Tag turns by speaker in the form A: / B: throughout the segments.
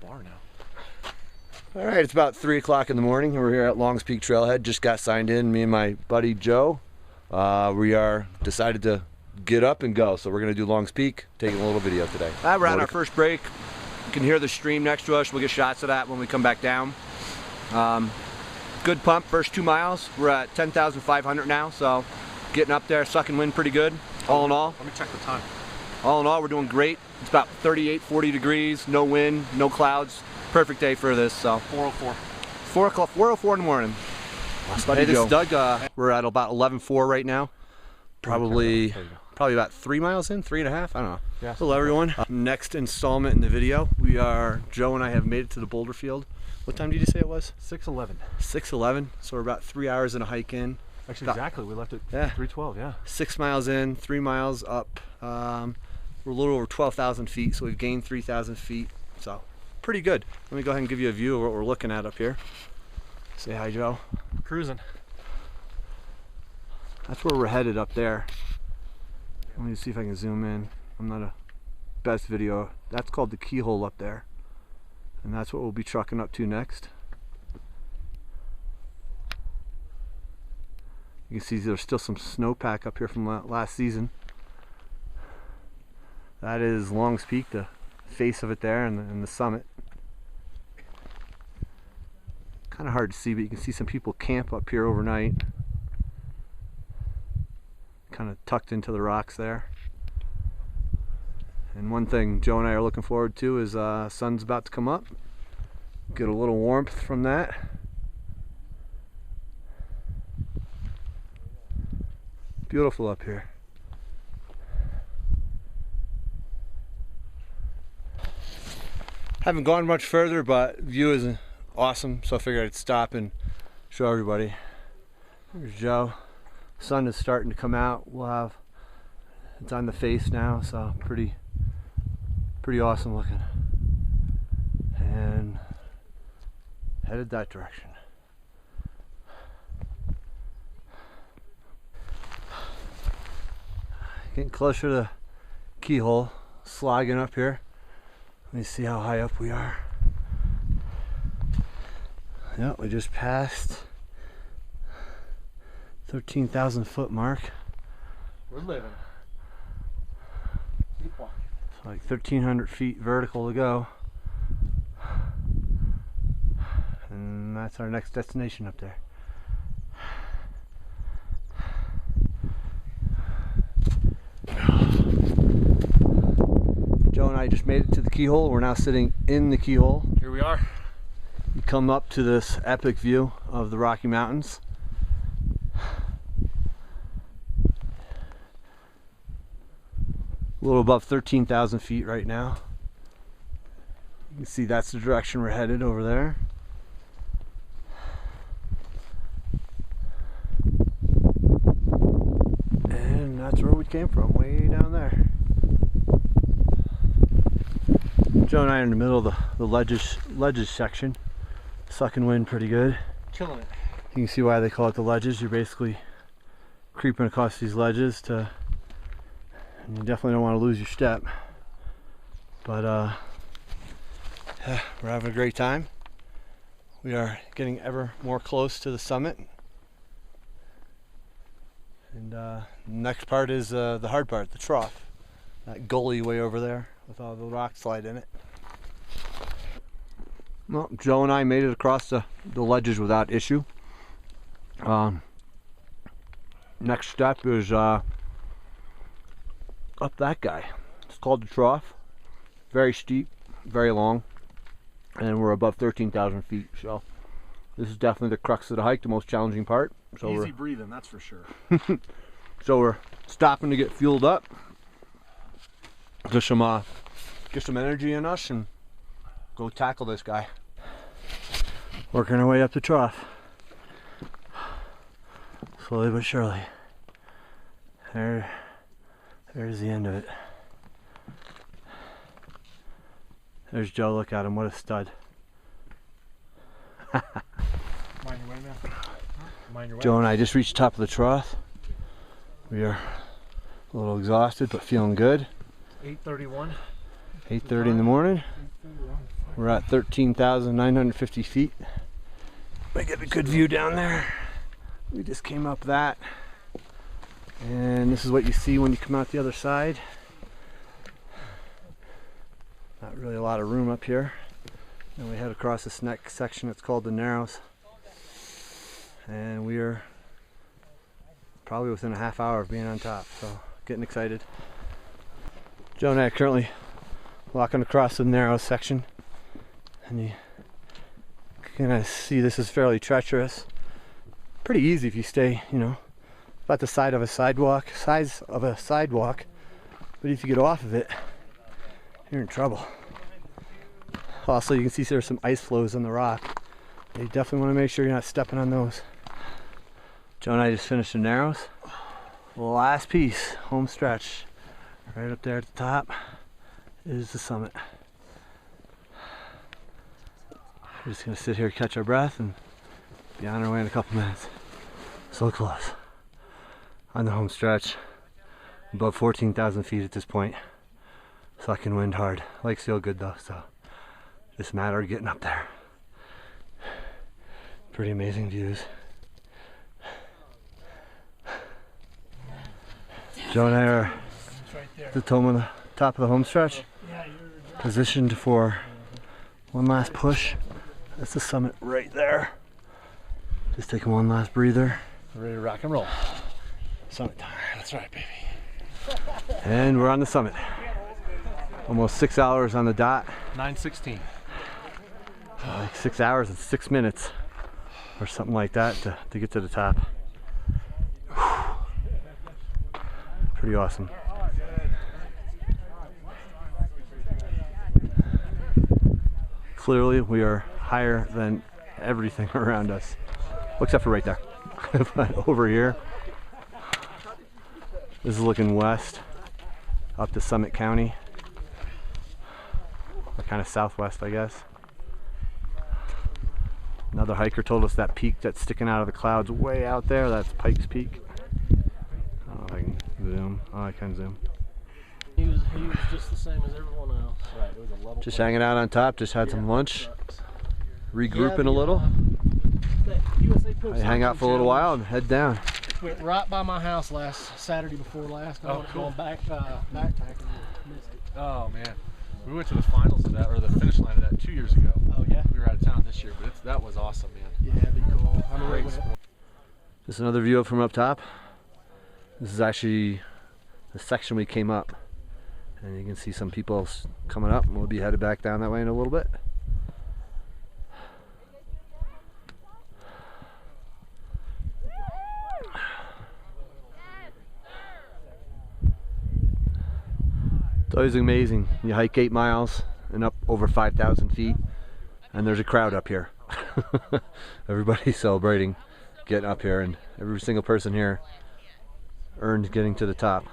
A: far now.
B: All right, it's about 3 o'clock in the morning. We're here at Longs Peak Trailhead. Just got signed in, me and my buddy Joe. We are decided to get up and go. So we're gonna do Longs Peak, taking a little video today. We're on our first break. You can hear the stream next to us. We'll get shots of that when we come back down. Good pump, first 2 miles. We're at 10,500 now, so getting up there, sucking wind pretty good. All in all,
A: Let me check the time.
B: all in all, we're doing great. It's about 38, 40 degrees, no wind, no clouds. Perfect day for this, so.
A: 4:04.
B: 4 o'clock, 4:04 in the morning. Hey, this is Doug. We're at about 11.4 right now. Probably about 3 miles in, 3.5, I don't know.
A: Yeah.
B: Hello everyone. Next installment in the video, Joe and I have made it to the boulder field. What time did you say it was?
A: 6:11.
B: 6:11, so we're about 3 hours and a hike in.
A: Actually, exactly. We left at 3:12. Yeah.
B: 6 miles in, 3 miles up. We're a little over 12,000 feet, so we've gained 3,000 feet. So pretty good. Let me go ahead and give you a view of what we're looking at up here. Say hi, Joe.
A: Cruising.
B: That's where we're headed up there. Let me see if I can zoom in. I'm not a best video. That's called the Keyhole up there. And that's what we'll be trucking up to next. You can see there's still some snowpack up here from last season. That is Longs Peak, the face of it there, and the summit. Kind of hard to see, but you can see some people camp up here overnight. Kind of tucked into the rocks there. And one thing Joe and I are looking forward to is sun's about to come up. Get a little warmth from that. Beautiful up here. Haven't gone much further, but view is awesome, so I figured I'd stop and show everybody. There's Joe. Sun is starting to come out. It's on the face now, so pretty awesome looking. And headed that direction. Getting closer to the Keyhole, slogging up here. Let me see how high up we are. Yeah, we just passed 13,000 foot mark.
A: We're living. Keep walking.
B: It's like 1,300 feet vertical to go. And that's our next destination up there. Joe and I just made it to the Keyhole. We're now sitting in the Keyhole.
A: Here we are.
B: You come up to this epic view of the Rocky Mountains. A little above 13,000 feet right now. You can see that's the direction we're headed over there. And that's where we came from, way down there. Joe and I are in the middle of the ledges section. Sucking wind pretty good.
A: Killing it.
B: You can see why they call it the ledges. You're basically creeping across these ledges and you definitely don't want to lose your step. But yeah, we're having a great time. We are getting ever more close to the summit. And next part is the hard part, the trough. That gully way over there with all the rock slide in it. Well, Joe and I made it across the ledges without issue. Next step is up that guy. It's called the trough. Very steep, very long, and we're above 13,000 feet. So this is definitely the crux of the hike, the most challenging part. So
A: easy breathing, that's for sure.
B: So we're stopping to get fueled up, get some energy in us, and go tackle this guy. Working our way up the trough, slowly but surely. There's the end of it. There's Joe. Look at him. What a stud.
A: Mind your way, man. Mind your way.
B: Joe and I just reached the top of the trough. We are a little exhausted, but feeling good.
A: 8:31.
C: 8:30 in the morning. We're at 13,950 feet. I get a good view down there. We just came up that. And this is what you see when you come out the other side. Not really a lot of room up here. And we head across this next section. It's called the Narrows. And we are probably within a half hour of being on top. So getting excited. Joe and I are currently walking across the Narrows section. And you can see this is fairly treacherous. Pretty easy if you stay, about the size of a sidewalk. But if you get off of it, you're in trouble. Also, you can see there's some ice flows on the rock. You definitely want to make sure you're not stepping on those. Joe and I just finished the Narrows. The last piece, home stretch. Right up there at the top is the summit. We're just gonna sit here, catch our breath, and be on our way in a couple minutes. So close. On the home stretch, above 14,000 feet at this point. Sucking wind hard. Legs feel good though, so just a matter of getting up there. Pretty amazing views. Joe and I are at the top of the home stretch, positioned for one last push. That's the summit right there. Just taking one last breather.
A: Ready to rock and roll.
C: Summit time.
A: That's right, baby.
C: And we're on the summit. Almost 6 hours on the dot.
A: 9:16.
C: Like 6 hours and 6 minutes or something like that to get to the top. Pretty awesome. Clearly we are higher than everything around us, except for right there. But over here, this is looking west up to Summit County, or kind of southwest, I guess. Another hiker told us that peak that's sticking out of the clouds way out there, that's Pikes Peak. I don't know if I can zoom. Oh, I can zoom.
D: He was just the same as everyone else. Right, it was a level
C: Just hanging out on top, just had some lunch, regrouping a little. I hang out for a little while and head down.
D: Went right by my house last Saturday before last.
A: Oh, cool.
D: Going backpacking. Missed it.
A: Oh man, we went to the finals of that, or the finish line of that 2 years ago.
D: Oh yeah.
A: We were out of town this year, but that was awesome, man.
D: Yeah, it'd be cool. I'm
A: Great
D: ready.
A: sport.
C: Just another view from up top. This is actually the section we came up. And you can see some people coming up, and we'll be headed back down that way in a little bit. It's always amazing. You hike 8 miles and up over 5,000 feet, and there's a crowd up here. Everybody's celebrating getting up here, and every single person here earned getting to the top.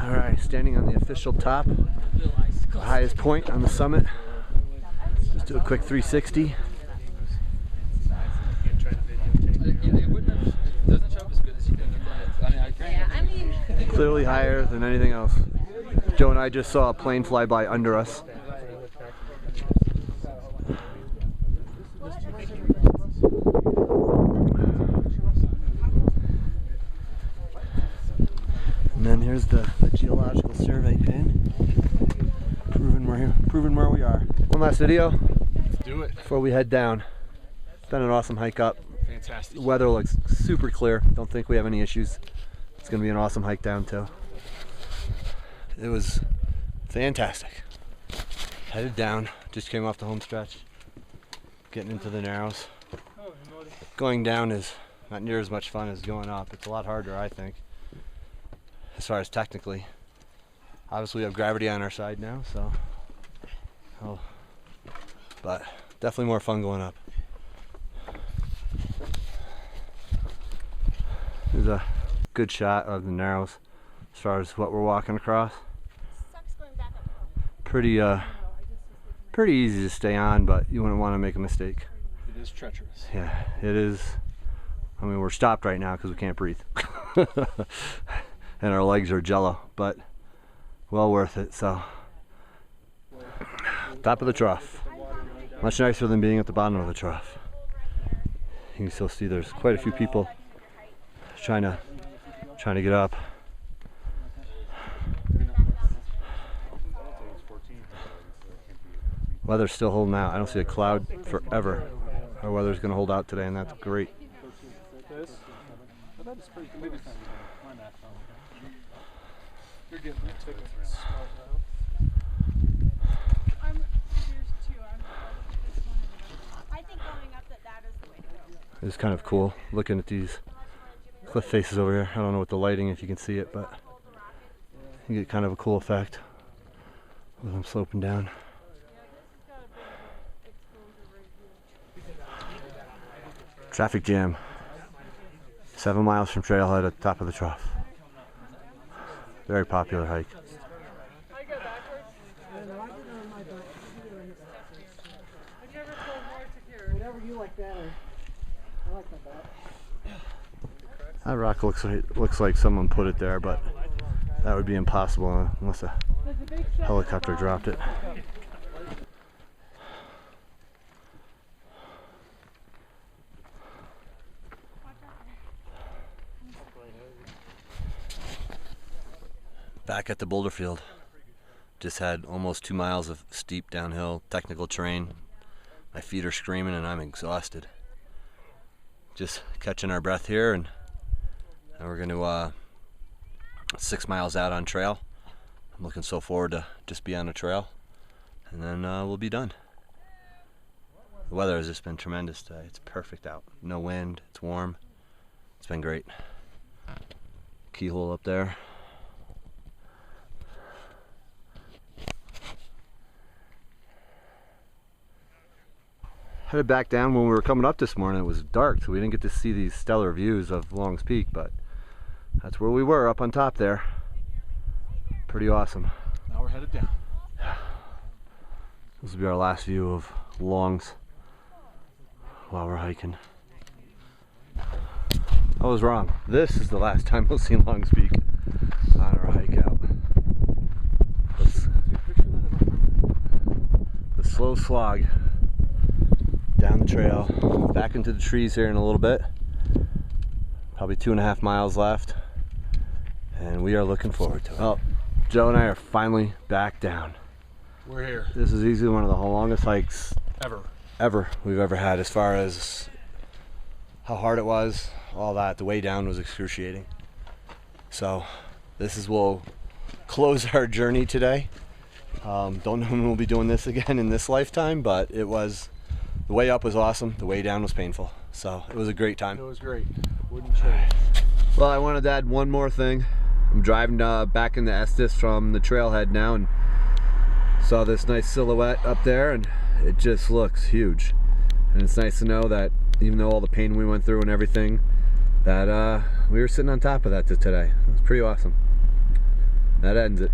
C: Alright, standing on the official top, the highest point on the summit. Just do a quick 360. Clearly higher than anything else. Joe and I just saw a plane fly by under us. And then here's the geological survey pin, proving where we are. One last video
A: Let's do it.
C: before we head down. It's been an awesome hike up.
A: Fantastic.
C: The weather looks super clear. Don't think we have any issues. It's gonna be an awesome hike down too. It was fantastic. Headed down, just came off the home stretch, getting into the Narrows. Going down is not near as much fun as going up. It's a lot harder, I think, as far as technically. Obviously we have gravity on our side now, so but definitely more fun going up. There's a good shot of the Narrows as far as what we're walking across. Pretty easy to stay on, but you wouldn't want to make a mistake.
A: It is treacherous.
C: Yeah, it is. I mean, we're stopped right now because we can't breathe. and our legs are jello, but well worth it. So top of the trough, much nicer than being at the bottom of the trough. You can still see there's quite a few people trying to get up. Weather's still holding out. I don't see a cloud forever. Our weather's going to hold out today, and that's great. It's kind of cool looking at these cliff faces over here. I don't know what the lighting, if you can see it, but you get kind of a cool effect with them sloping down. Traffic jam. 7 miles from trailhead at the top of the trough. Very popular hike. That rock looks like someone put it there, but that would be impossible unless a helicopter dropped it. Back at the boulder field. Just had almost 2 miles of steep downhill technical terrain. My feet are screaming and I'm exhausted. Just catching our breath here, and we're going to 6 miles out on trail. I'm looking so forward to just be on a trail, and then we'll be done. The weather has just been tremendous today. It's perfect out. No wind, it's warm. It's been great. Keyhole up there. Headed back down. When we were coming up this morning, it was dark, so we didn't get to see these stellar views of Longs Peak, but that's where we were, up on top there. Pretty awesome.
A: Now we're headed down.
C: This will be our last view of Longs while we're hiking. I was wrong. This is the last time we'll see Longs Peak on our hike out. The slow slog down the trail, back into the trees here in a little bit. Probably 2.5 miles left, and we are looking forward to it. Oh, Joe and I are finally back down.
A: We're here.
C: This is easily one of the longest hikes
A: Ever.
C: we've ever had, as far as how hard it was, all that. The way down was excruciating. So this will close our journey today. Don't know when we'll be doing this again in this lifetime, but the way up was awesome. The way down was painful. So it was a great time.
A: It was great. Wouldn't change.
B: Well, I wanted to add one more thing. I'm driving back into Estes from the trailhead now, and saw this nice silhouette up there, and it just looks huge. And it's nice to know that even though all the pain we went through and everything, that we were sitting on top of that today. It was pretty awesome. That ends it.